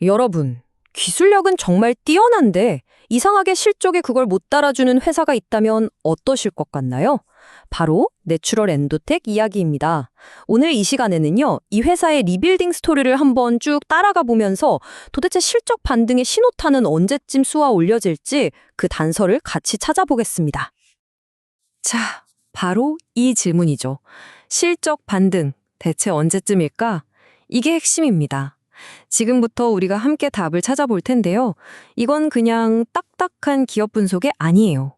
여러분, 기술력은 정말 뛰어난데 이상하게 실적에 그걸 못 따라주는 회사가 있다면 어떠실 것 같나요? 바로 내추럴 엔도텍 이야기입니다. 오늘 이 시간에는요, 이 회사의 리빌딩 스토리를 한번 쭉 따라가 보면서 도대체 실적 반등의 신호탄은 언제쯤 쏘아 올려질지 그 단서를 같이 찾아보겠습니다. 자, 바로 이 질문이죠. 실적 반등, 대체 언제쯤일까? 이게 핵심입니다. 지금부터 우리가 함께 답을 찾아볼 텐데요. 이건 그냥 딱딱한 기업 분석이 아니에요.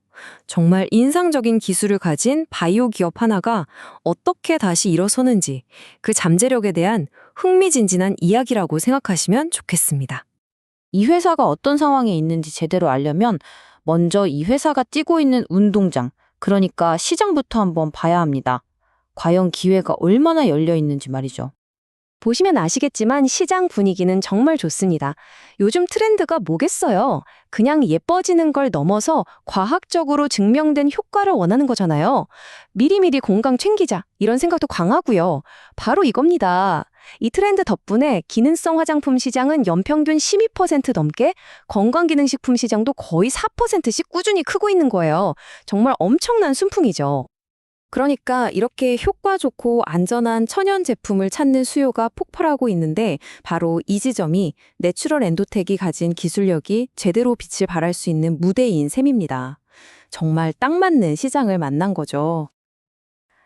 정말 인상적인 기술을 가진 바이오 기업 하나가 어떻게 다시 일어서는지 그 잠재력에 대한 흥미진진한 이야기라고 생각하시면 좋겠습니다. 이 회사가 어떤 상황에 있는지 제대로 알려면 먼저 이 회사가 뛰고 있는 운동장, 그러니까 시장부터 한번 봐야 합니다. 과연 기회가 얼마나 열려 있는지 말이죠. 보시면 아시겠지만 시장 분위기는 정말 좋습니다. 요즘 트렌드가 뭐겠어요? 그냥 예뻐지는 걸 넘어서 과학적으로 증명된 효과를 원하는 거잖아요. 미리미리 건강 챙기자 이런 생각도 강하고요. 바로 이겁니다. 이 트렌드 덕분에 기능성 화장품 시장은 연평균 12% 넘게, 건강기능식품 시장도 거의 4%씩 꾸준히 크고 있는 거예요. 정말 엄청난 순풍이죠. 그러니까 이렇게 효과 좋고 안전한 천연 제품을 찾는 수요가 폭발하고 있는데 바로 이 지점이 내추럴 엔도텍이 가진 기술력이 제대로 빛을 발할 수 있는 무대인 셈입니다. 정말 딱 맞는 시장을 만난 거죠.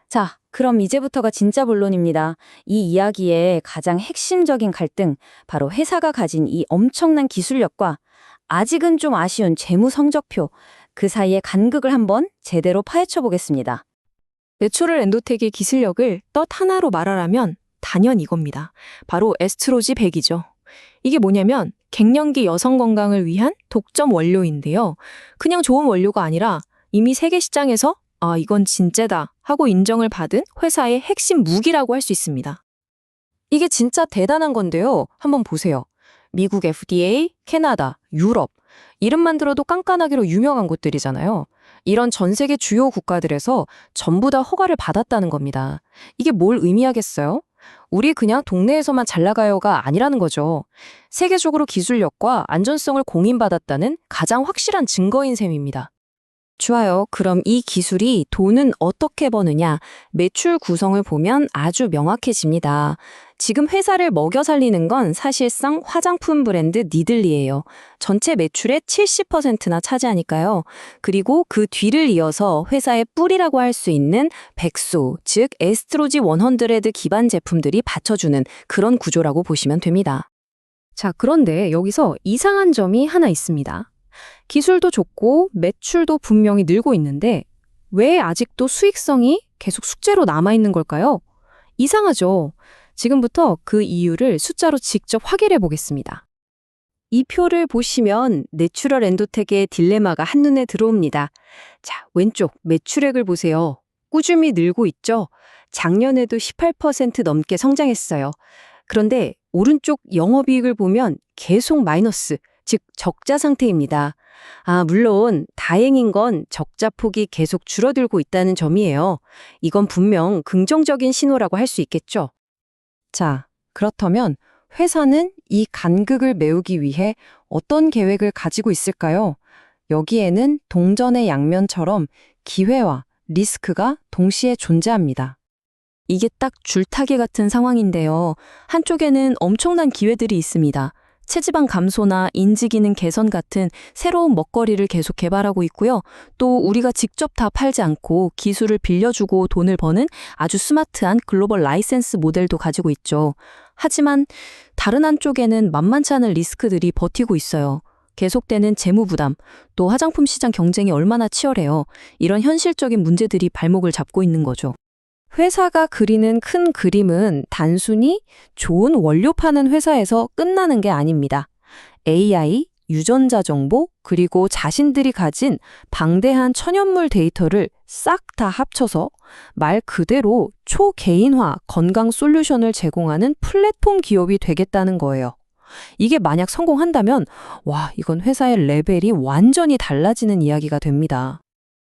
자, 그럼 이제부터가 진짜 본론입니다. 이 이야기의 가장 핵심적인 갈등, 바로 회사가 가진 이 엄청난 기술력과 아직은 좀 아쉬운 재무 성적표, 그 사이의 간극을 한번 제대로 파헤쳐 보겠습니다. 내추럴 엔도텍의 기술력을 떳 하나로 말하라면 단연 이겁니다. 바로 에스트로지 100이죠. 이게 뭐냐면 갱년기 여성 건강을 위한 독점 원료인데요. 그냥 좋은 원료가 아니라 이미 세계 시장에서 이건 진짜다 하고 인정을 받은 회사의 핵심 무기라고 할 수 있습니다. 이게 진짜 대단한 건데요. 한번 보세요. 미국 FDA, 캐나다, 유럽, 이름만 들어도 깐깐하기로 유명한 곳들이잖아요. 이런 전 세계 주요 국가들에서 전부 다 허가를 받았다는 겁니다. 이게 뭘 의미하겠어요? 우리 그냥 동네에서만 잘 나가요가 아니라는 거죠. 세계적으로 기술력과 안전성을 공인받았다는 가장 확실한 증거인 셈입니다. 좋아요. 그럼 이 기술이 돈은 어떻게 버느냐? 매출 구성을 보면 아주 명확해집니다. 지금 회사를 먹여 살리는 건 사실상 화장품 브랜드 니들리예요. 전체 매출의 70%나 차지하니까요. 그리고 그 뒤를 이어서 회사의 뿌리라고 할 수 있는 백소, 즉 에스트로지 100 기반 제품들이 받쳐주는 그런 구조라고 보시면 됩니다. 자, 그런데 여기서 이상한 점이 하나 있습니다. 기술도 좋고 매출도 분명히 늘고 있는데 왜 아직도 수익성이 계속 숙제로 남아있는 걸까요? 이상하죠? 지금부터 그 이유를 숫자로 직접 확인해 보겠습니다. 이 표를 보시면 내추럴 엔도텍의 딜레마가 한눈에 들어옵니다. 자, 왼쪽 매출액을 보세요. 꾸준히 늘고 있죠? 작년에도 18% 넘게 성장했어요. 그런데 오른쪽 영업이익을 보면 계속 마이너스, 즉 적자 상태입니다. 물론 다행인 건 적자 폭이 계속 줄어들고 있다는 점이에요. 이건 분명 긍정적인 신호라고 할 수 있겠죠. 자, 그렇다면 회사는 이 간극을 메우기 위해 어떤 계획을 가지고 있을까요? 여기에는 동전의 양면처럼 기회와 리스크가 동시에 존재합니다. 이게 딱 줄타기 같은 상황인데요. 한쪽에는 엄청난 기회들이 있습니다. 체지방 감소나 인지기능 개선 같은 새로운 먹거리를 계속 개발하고 있고요. 또 우리가 직접 다 팔지 않고 기술을 빌려주고 돈을 버는 아주 스마트한 글로벌 라이센스 모델도 가지고 있죠. 하지만 다른 한쪽에는 만만치 않은 리스크들이 버티고 있어요. 계속되는 재무 부담, 또 화장품 시장 경쟁이 얼마나 치열해요. 이런 현실적인 문제들이 발목을 잡고 있는 거죠. 회사가 그리는 큰 그림은 단순히 좋은 원료 파는 회사에서 끝나는 게 아닙니다. AI, 유전자 정보, 그리고 자신들이 가진 방대한 천연물 데이터를 싹 다 합쳐서 말 그대로 초개인화 건강 솔루션을 제공하는 플랫폼 기업이 되겠다는 거예요. 이게 만약 성공한다면 이건 회사의 레벨이 완전히 달라지는 이야기가 됩니다.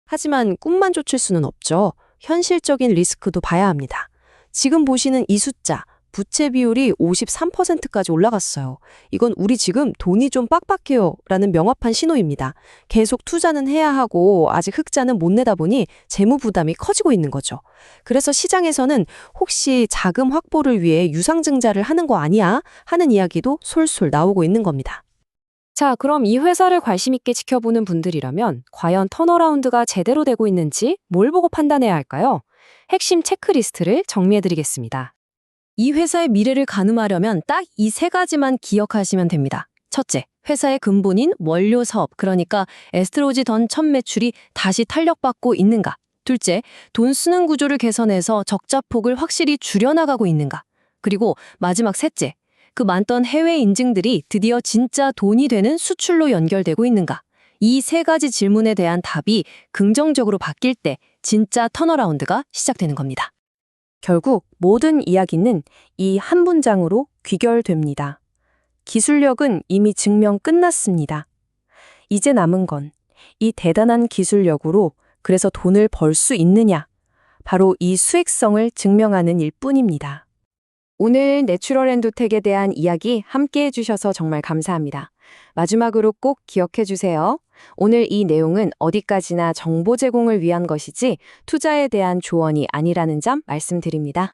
하지만 꿈만 쫓을 수는 없죠. 현실적인 리스크도 봐야 합니다. 지금 보시는 이 숫자, 부채 비율이 53%까지 올라갔어요. 이건 우리 지금 돈이 좀 빡빡해요 라는 명확한 신호입니다. 계속 투자는 해야 하고 아직 흑자는 못 내다 보니 재무 부담이 커지고 있는 거죠. 그래서 시장에서는 혹시 자금 확보를 위해 유상증자를 하는 거 아니야? 하는 이야기도 솔솔 나오고 있는 겁니다. 자, 그럼 이 회사를 관심 있게 지켜보는 분들이라면 과연 턴어라운드가 제대로 되고 있는지 뭘 보고 판단해야 할까요? 핵심 체크리스트를 정리해드리겠습니다. 이 회사의 미래를 가늠하려면 딱 이 세 가지만 기억하시면 됩니다. 첫째, 회사의 근본인 원료 사업, 그러니까 에스트로지 던 첫 매출이 다시 탄력받고 있는가. 둘째, 돈 쓰는 구조를 개선해서 적자폭을 확실히 줄여나가고 있는가. 그리고 마지막 셋째, 그 많던 해외 인증들이 드디어 진짜 돈이 되는 수출로 연결되고 있는가. 이 세 가지 질문에 대한 답이 긍정적으로 바뀔 때 진짜 턴어라운드가 시작되는 겁니다. 결국 모든 이야기는 이 한 문장으로 귀결됩니다. 기술력은 이미 증명 끝났습니다. 이제 남은 건 이 대단한 기술력으로 그래서 돈을 벌 수 있느냐, 바로 이 수익성을 증명하는 일뿐입니다. 오늘 내추럴 엔도텍에 대한 이야기 함께 해주셔서 정말 감사합니다. 마지막으로 꼭 기억해 주세요. 오늘 이 내용은 어디까지나 정보 제공을 위한 것이지 투자에 대한 조언이 아니라는 점 말씀드립니다.